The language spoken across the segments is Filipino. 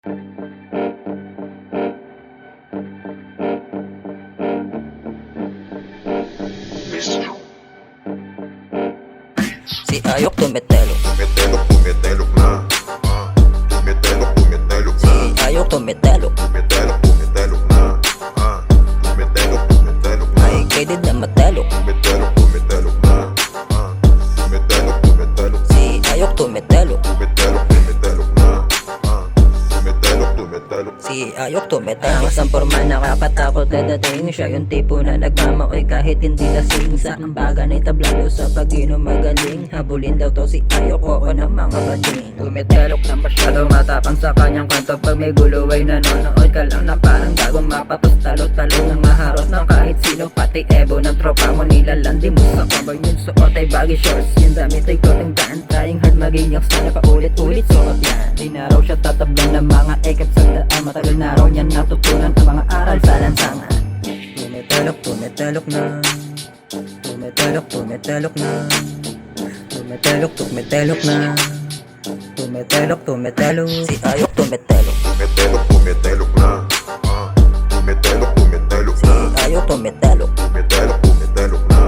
Si Ayok tumetelok. Tumetelok, tumetelok na. Tumetelok, tumetelok na. Si Ayok tumetelok. Tumetelok, tumetelok na. Tumetelok, tumetelok na. Ay kaydid na matelok. Tumetelok, tumetelok na. Tumetelok, tumetelok. Si Ayok tumetelok. Tumetelok, tumetelok na. Tumetelok, tumetelok. Si Ayok tumetelok. Ang porma nakakatakot na dating. Siya yung tipo na nagmamaoy kahit hindi lasing. Sa ambaga na itablado sa pag-inom magaling. Habulin daw to si Ayok oo ng mga bading. Tumetelok na masyado matapang sa kanyang kanto. Pag may gulo ay nanonood ka lang na parang gagong mapatos. Talo-talo ng maharos ng kahit sino. Pati ebo ng tropa mo nilalandi mo sa cover. Yung suot ay baggy shorts. Yung damit ay cotton daan. Trying hard maging yak sana pa ulit-ulit suot yan. Di na raw siya tatablan ng mga ekip sa daan. Matagal na raw niyan natutunan ang mga aral sa lansangan. Tumetelok, tumetelok na. Tumetelok, tumetelok na. Tumetelok, tumetelok na. Tumetelok, tumetelok. Si Ayok tumetelok. Tumetelok, tumetelok na. Tumetelok, tumetelok Si na. Ayok tumetelok. Tumetelok, tumetelok na.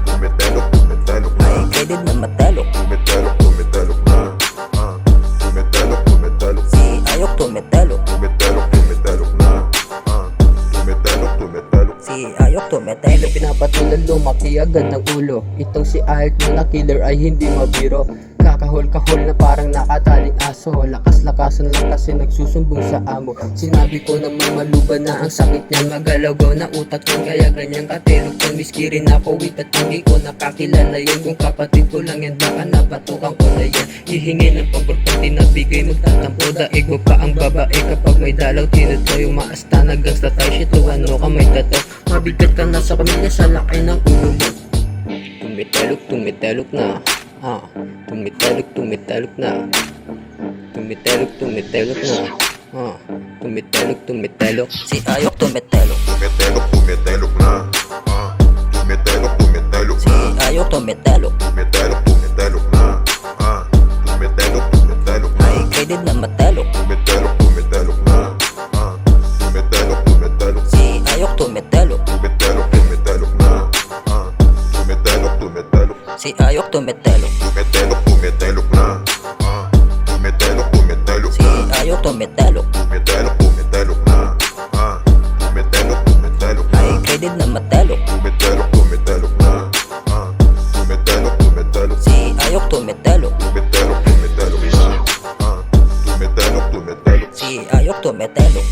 Tumetelok, tumetelok na. Ay kaydid na matelok. Tumetelok, tumetelok na. Tumetelok, tumetelok. Si Ayok tumetelok. Tumetelok, tumetelok na. Tumetelok, tumetelok. Si Ayok tumetelok. Pinapatulan lumaki agad ng ulo. Itong si Ayok na killer ay hindi mabiro. Kakahol-kahol na parang nakataling aso. Lakas-lakasan lang kasi nagsusumbong sa amo. Sinabi ko naman maluban na ang sakit niya. Magalagaw na utak ko kaya ganyan katilog ko. Miski rin ako at hindi ko nakakilala yun. Kung kapatid ko lang yan baka napatukan ko na yan. Hihingi ng pagod pag tinabigay magtatampo. Daig mo pa ang babae kapag may dalaw. Tinutoy umaasta na gangsta tayo. Shit ano ka may tato. Mabigat ka na sa pamilya sa laki ng ulo mo. Tumitelok, tumitelok na. Tumitelok, tumitelok na. Tumitelok, tumitelok na. Tumitelok, tumitelok. Si Ayok tumetelok. Tumetelok, tumetelok na. Tumetelok, tumetelok Si na. Ayok tumetelok. Tumetelok, tumetelok na. Tumetelok, tumetelok na. Ay kaydid na matelok. Tumetelok, tumetelok na. Tumetelok, tumetelok. Si Ayok tumetelok. Tumetelok, tumetelok na. Tumetelok, tumetelok. Si Ayok tumetelok. Tumetelok, tumetelok na. Tumetelok, tumetelok Si na. Ayok tumetelok. Tumetelok, tumetelok na. Tumetelok, tumetelok na. Ay kaydid na matelok. Tumetelok, tumetelok na. Tumetelok, tumetelok. Si Ayok tumetelok. Tumetelok, tumetelok na. Tumetelok, tumetelok. Si Ayok tumetelok.